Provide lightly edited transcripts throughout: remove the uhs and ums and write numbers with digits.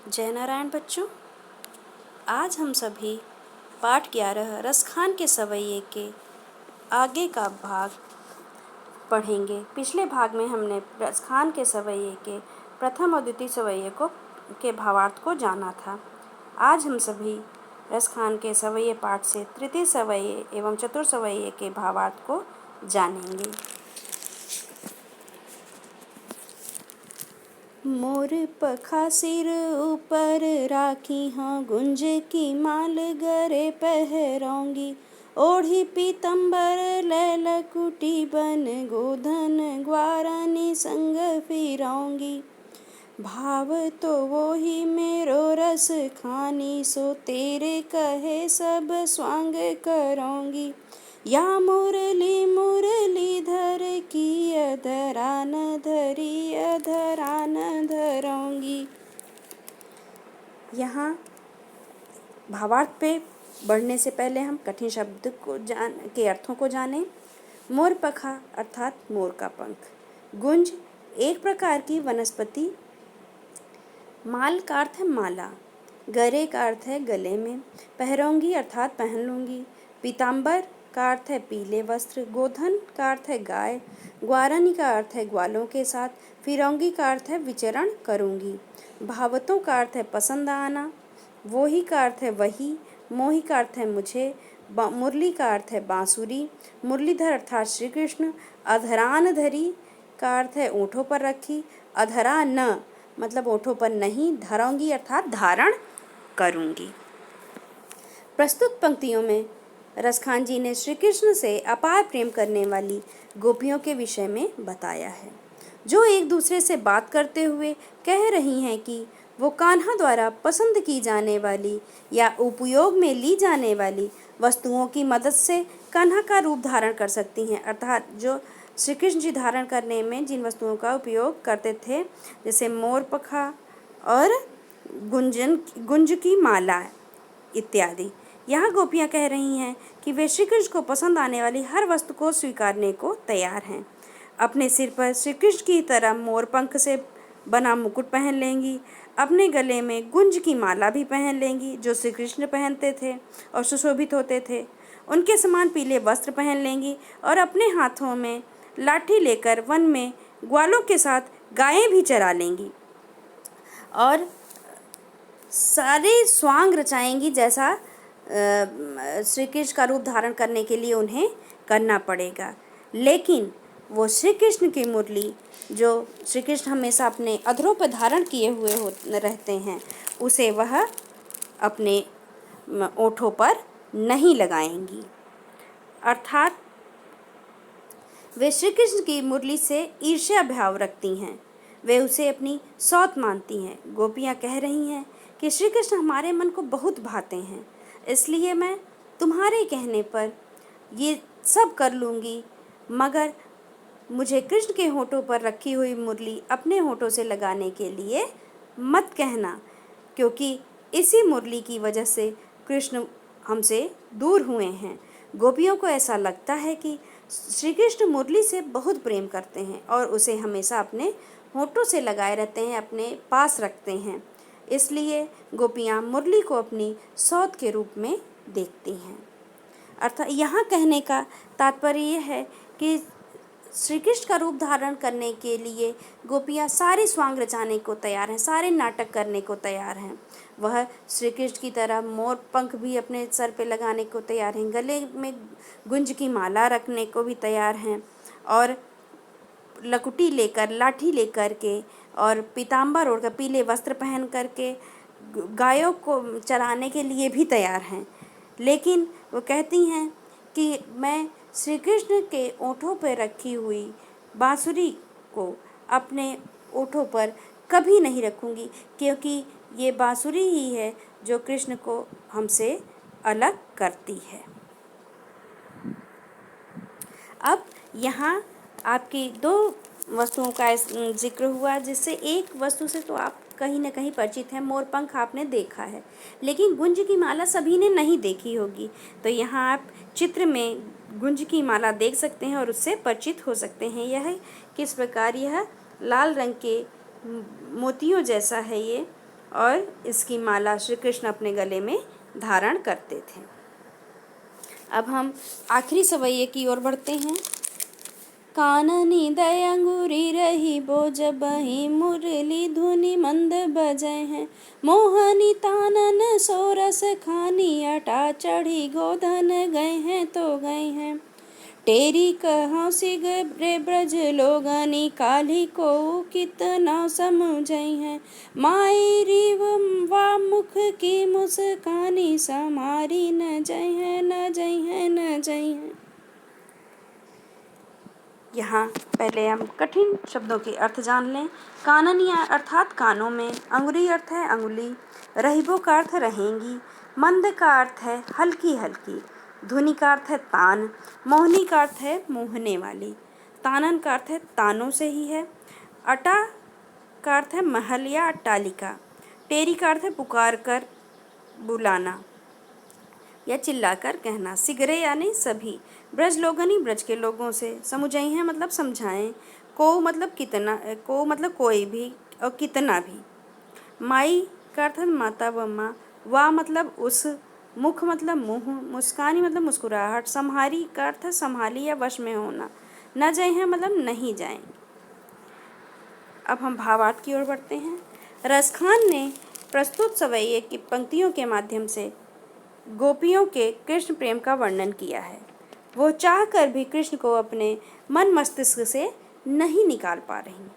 जय नारायण बच्चों, आज हम सभी पाठ 11 रसखान के सवैये के आगे का भाग पढ़ेंगे। पिछले भाग में हमने रसखान के सवैये के प्रथम और द्वितीय सवैये के भावार्थ को जाना था। आज हम सभी रसखान के सवैये पाठ से तृतीय सवैये एवं चतुर्थ सवैये के भावार्थ को जानेंगे। मोर पखा सिर ऊपर राखी हाँ गुंज की माल गरे पहराऊंगी, ओढ़ी पीतम्बर लैलकुटी बन गोधन ग्वारानी संग फिराऊंगी। भाव तो वो ही मेरो रस खानी, सो तेरे कहे सब स्वांग कराऊंगी। या मुरली मुरलीधर की अधरा न धरी अधरा न धराऊंगी। यहाँ भावार्थ पे बढ़ने से पहले हम कठिन शब्द के अर्थों को जानें। मोर पखा अर्थात मोर का पंख। गुंज एक प्रकार की वनस्पति। माल का अर्थ है माला। गरे का अर्थ है गले में। पहराऊंगी अर्थात पहन लूँगी। पीताम्बर का अर्थ है पीले वस्त्र। गोधन का अर्थ है गाय। ग्वारानी का अर्थ है ग्वालों के साथ। फिरौंगी का अर्थ है विचरण करूँगी। भावतों का अर्थ है पसंद आना। वोही का अर्थ है वही। मोही का अर्थ है मुझे। मुरली का अर्थ है बांसुरी। मुरलीधर अर्थात श्री कृष्ण। अधरान धरी का अर्थ है ओंठों पर रखी। अधरा न मतलब ओंठों पर नहीं। धराऊंगी अर्थात धारण करूँगी। प्रस्तुत पंक्तियों में रसखान जी ने श्री कृष्ण से अपार प्रेम करने वाली गोपियों के विषय में बताया है, जो एक दूसरे से बात करते हुए कह रही हैं कि वो कान्हा द्वारा पसंद की जाने वाली या उपयोग में ली जाने वाली वस्तुओं की मदद से कान्हा का रूप धारण कर सकती हैं। अर्थात जो श्री कृष्ण जी धारण करने में जिन वस्तुओं का उपयोग करते थे, जैसे मोर पखा और गुंज की माला इत्यादि। यहाँ गोपियाँ कह रही हैं कि वे श्री कृष्ण को पसंद आने वाली हर वस्तु को स्वीकारने को तैयार हैं। अपने सिर पर श्री कृष्ण की तरह मोर पंख से बना मुकुट पहन लेंगी। अपने गले में गुंज की माला भी पहन लेंगी, जो श्री कृष्ण पहनते थे और सुशोभित होते थे। उनके समान पीले वस्त्र पहन लेंगी और अपने हाथों में लाठी लेकर वन में ग्वालों के साथ गायें भी चरा लेंगी और सारे स्वांग रचाएंगी, जैसा श्री कृष्ण का रूप धारण करने के लिए उन्हें करना पड़ेगा। लेकिन वो श्री कृष्ण की मुरली, जो श्री कृष्ण हमेशा अपने अधरों पर धारण किए हुए रहते हैं, उसे वह अपने ओठों पर नहीं लगाएंगी। अर्थात वे श्री कृष्ण की मुरली से ईर्ष्या भाव रखती हैं। वे उसे अपनी सौत मानती हैं। गोपियाँ कह रही हैं कि श्री कृष्ण हमारे मन को बहुत भाते हैं, इसलिए मैं तुम्हारे कहने पर ये सब कर लूँगी, मगर मुझे कृष्ण के होठों पर रखी हुई मुरली अपने होठों से लगाने के लिए मत कहना, क्योंकि इसी मुरली की वजह से कृष्ण हमसे दूर हुए हैं। गोपियों को ऐसा लगता है कि श्री कृष्ण मुरली से बहुत प्रेम करते हैं और उसे हमेशा अपने होठों से लगाए रहते हैं, अपने पास रखते हैं। इसलिए गोपियाँ मुरली को अपनी सौत के रूप में देखती हैं। अर्थात यहाँ कहने का तात्पर्य यह है कि श्री कृष्ण का रूप धारण करने के लिए गोपियाँ सारे स्वांग रचाने को तैयार हैं, सारे नाटक करने को तैयार हैं। वह श्री कृष्ण की तरह मोर पंख भी अपने सर पे लगाने को तैयार हैं, गले में गुंज की माला रखने को भी तैयार हैं और लकुटी लेकर, लाठी लेकर के और पीताम्बर ओढ़कर, पीले वस्त्र पहन करके गायों को चराने के लिए भी तैयार हैं। लेकिन वो कहती हैं कि मैं श्री कृष्ण के ओठों पर रखी हुई बांसुरी को अपने ओठों पर कभी नहीं रखूंगी, क्योंकि ये बांसुरी ही है जो कृष्ण को हमसे अलग करती है। अब यहाँ आपकी दो वस्तुओं का जिक्र हुआ, जिससे एक वस्तु से तो आप कहीं न कहीं परिचित हैं, मोर पंख आपने देखा है, लेकिन गुंज की माला सभी ने नहीं देखी होगी। तो यहाँ आप चित्र में गुंज की माला देख सकते हैं और उससे परिचित हो सकते हैं। यह किस प्रकार, यह लाल रंग के मोतियों जैसा है ये, और इसकी माला श्री कृष्ण अपने गले में धारण करते थे। अब हम आखिरी सवैये की ओर बढ़ते हैं। काननी दय अंगूरी रही बोझ बही मुरली धुनि मंद बजे हैं। मोहनी तानन सोरस खानी अटा चढ़ी गोधन गए हैं तो गए हैं। टेरी कहाँ सिग रे ब्रज लोगनी काली को कितना समझे हैं। मायरी वा मुख की मुस्कानी समारी न जय है न जय है न जय है। यहाँ पहले हम कठिन शब्दों के अर्थ जान लें। काननी अर्थात कानों में, अंगुरी अर्थ है अंगुली, रहीबो का अर्थ रहेंगी, मंद का अर्थ है हल्की हल्की, धुनि का अर्थ है तान, मोहनी का अर्थ है मोहने वाली, तानन का अर्थ है तानों से ही है, अटा का अर्थ है महल या अट्टालिका, टेरी का अर्थ है पुकार कर बुलाना या चिल्लाकर कहना, सिगरे यानी सभी, ब्रज लोगनी ब्रज के लोगों से, समुझई हैं मतलब समझाएं, को मतलब कितना, को मतलब कोई भी और कितना भी, माई का अर्थ है माता व माँ, वा मतलब उस, मुख मतलब मुँह, मुस्कानी मतलब मुस्कुराहट, सम्हारी का अर्थ है संभाली या वश में होना, न जाए हैं मतलब नहीं जाएं। अब हम भावार्थ की ओर बढ़ते हैं। रसखान ने प्रस्तुत सवैये की पंक्तियों के माध्यम से गोपियों के कृष्ण प्रेम का वर्णन किया है। वो चाह कर भी कृष्ण को अपने मन मस्तिष्क से नहीं निकाल पा रही हैं,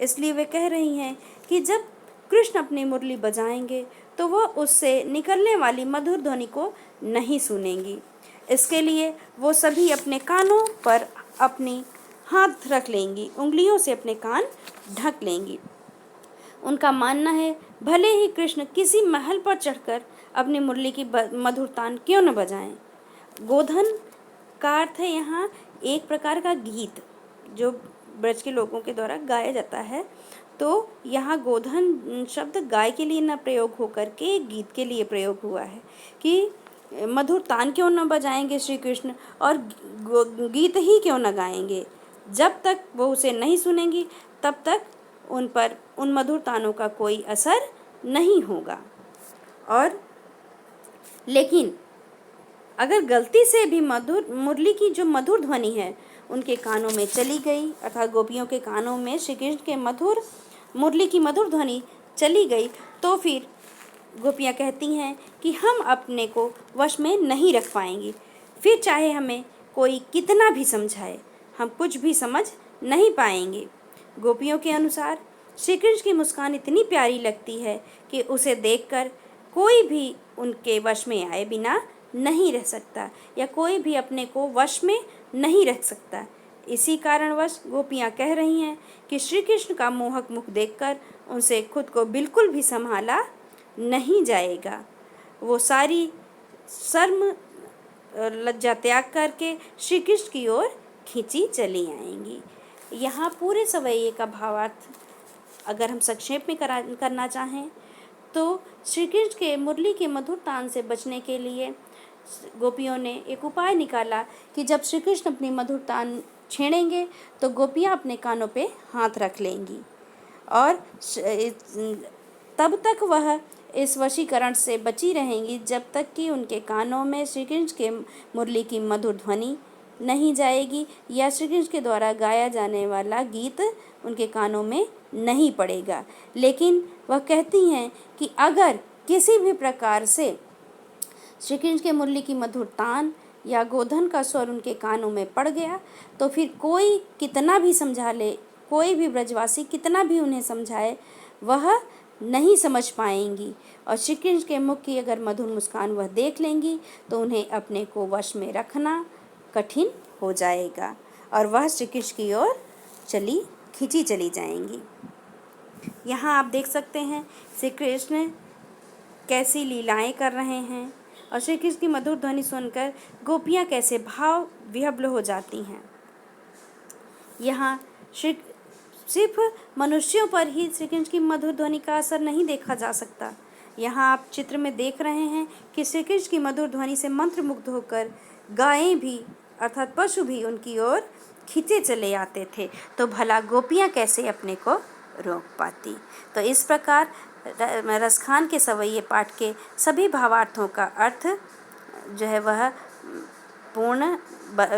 इसलिए वे कह रही हैं कि जब कृष्ण अपनी मुरली बजाएंगे तो वह उससे निकलने वाली मधुर ध्वनि को नहीं सुनेंगी। इसके लिए वो सभी अपने कानों पर अपनी हाथ रख लेंगी, उंगलियों से अपने कान ढक लेंगी। उनका मानना है भले ही कृष्ण किसी महल पर चढ़कर अपनी मुरली की मधुर तान क्यों न बजाएं। गोधन का अर्थ है यहाँ एक प्रकार का गीत जो ब्रज के लोगों के द्वारा गाया जाता है। तो यहाँ गोधन शब्द गाय के लिए न प्रयोग होकर के गीत के लिए प्रयोग हुआ है कि मधुर तान क्यों न बजाएंगे श्री कृष्ण और गीत ही क्यों न गाएंगे। जब तक वो उसे नहीं सुनेंगी तब तक उन पर उन मधुर तानों का कोई असर नहीं होगा। और लेकिन अगर गलती से भी मुरली की जो मधुर ध्वनि है उनके कानों में चली गई, अर्थात गोपियों के कानों में श्री कृष्ण के मुरली की मधुर ध्वनि चली गई, तो फिर गोपियाँ कहती हैं कि हम अपने को वश में नहीं रख पाएंगी। फिर चाहे हमें कोई कितना भी समझाए हम कुछ भी समझ नहीं पाएंगे। गोपियों के अनुसार श्री कृष्ण की मुस्कान इतनी प्यारी लगती है कि उसे देखकर कोई भी उनके वश में आए बिना नहीं रह सकता या कोई भी अपने को वश में नहीं रख सकता। इसी कारणवश गोपियाँ कह रही हैं कि श्री कृष्ण का मोहक मुख देखकर उनसे खुद को बिल्कुल भी संभाला नहीं जाएगा। वो सारी शर्म लज्जा त्याग करके श्री कृष्ण की ओर खींची चली आएंगी। यहाँ पूरे सवैये का भावार्थ अगर हम संक्षेप में करना चाहें तो श्री कृष्ण के मुरली के मधुर तान से बचने के लिए गोपियों ने एक उपाय निकाला कि जब श्री कृष्ण अपनी मधुर तान छेड़ेंगे तो गोपियाँ अपने कानों पे हाथ रख लेंगी और तब तक वह इस वशीकरण से बची रहेंगी जब तक कि उनके कानों में श्री कृष्ण के मुरली की मधुर ध्वनि नहीं जाएगी या श्री कृष्ण के द्वारा गाया जाने वाला गीत उनके कानों में नहीं पड़ेगा। लेकिन वह कहती हैं कि अगर किसी भी प्रकार से श्री कृष्ण के मुरली की मधुर तान या गोधन का स्वर उनके कानों में पड़ गया तो फिर कोई कितना भी समझा ले, कोई भी ब्रजवासी कितना भी उन्हें समझाए वह नहीं समझ पाएंगी। और श्री कृष्ण के मुख की अगर मधुर मुस्कान वह देख लेंगी तो उन्हें अपने को वश में रखना कठिन हो जाएगा और वह श्री कृष्ण की ओर खींची चली जाएंगी। यहाँ आप देख सकते हैं श्री कृष्ण कैसी लीलाएं कर रहे हैं और श्री कृष्ण की मधुर ध्वनि सुनकर गोपियाँ कैसे भाव विह्वल हो जाती हैं। यहाँ सिर्फ मनुष्यों पर ही श्री कृष्ण की मधुर ध्वनि का असर नहीं देखा जा सकता। यहाँ आप चित्र में देख रहे हैं कि श्री कृष्ण की मधुर ध्वनि से मंत्रमुग्ध होकर गायें भी अर्थात पशु भी उनकी ओर खींचे चले आते थे। तो भला गोपियाँ कैसे अपने को रोक पाती। तो इस प्रकार रसखान के सवैये पाठ के सभी भावार्थों का अर्थ जो है वह पूर्ण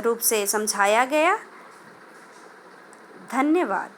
रूप से समझाया गया। धन्यवाद।